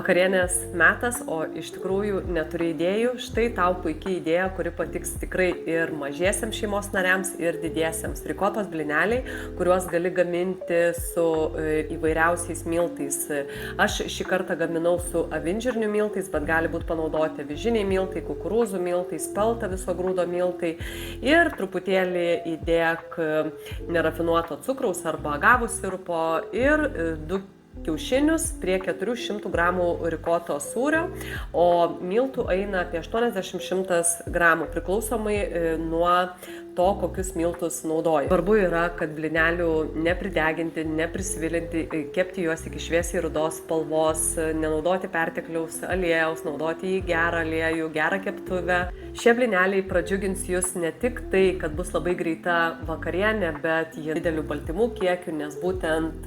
Vakarienės metas, o iš tikrųjų neturi idėjų, štai tau puikiai idėja, kuri patiks tikrai ir mažiesiams šeimos nariams, ir didiesiems. Rikotos blyneliai, kuriuos gali gaminti su įvairiausiais miltais. Aš šį kartą gaminau su avinžirnių miltais, bet gali būti panaudoti avižiniai miltai, kukurūzų miltai, spelta viso grūdo miltai ir truputėlį įdėk nerafinuoto cukraus arba agavų sirupo ir 2 kiaušinius prie 400 gramų rikoto sūrio, o miltų eina apie 80-100 gramų, priklausomai nuo to, kokius miltus naudoji. Svarbu yra, kad blynelių neprideginti, neprisvilinti, kepti juos iki šviesiai rudos spalvos, nenaudoti pertekliaus aliejaus, naudoti į gerą aliejų, gerą keptuvę. Šie blyneliai pradžiugins jūs ne tik tai, kad bus labai greita vakarienė, bet jie didelių baltymų kiekių, nes būtent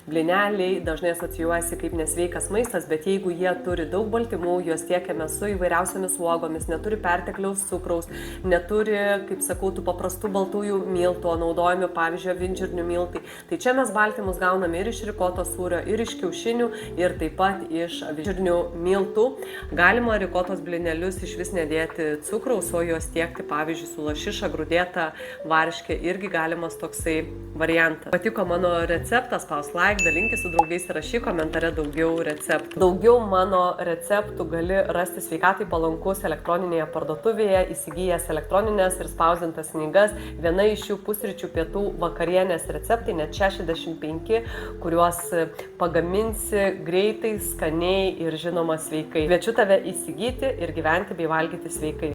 blyneliai dažnai asocijuojasi kaip nesveikas maistas, bet jeigu jie turi daug baltymų, juos tiekiame su įvairiausiamis uogomis, neturi pertekliaus cukraus, neturi, kaip sakau, tų paprastų baltųjų miltų, o naudojami, pavyzdžiui, avinžirnių miltai. Tai čia mes baltymus gauname ir iš rikotos sūrio, ir iš kiaušinių, ir taip pat iš avinžirnių miltų. Galima rikotos blynelius iš vis nedėti cukraus, o juos tiekti, pavyzdžiui, su lašiša grūdėta varškė, irgi galimas toksai variantas. Patiko mano receptas, spausk like, dalinkis su draugais ir rašyk komentare daugiau receptų. Daugiau mano receptų gali rasti sveikatai palankus elektroninėje parduotuvėje, įsigijęs elektroninės ir spausdintas knygas. Viena iš jų pusryčių, pietų, vakarienės receptai, net 65, kuriuos pagaminsi greitai, skaniai ir žinoma sveikai. Kviečiu tave įsigyti ir gyventi bei valgyti sveikai.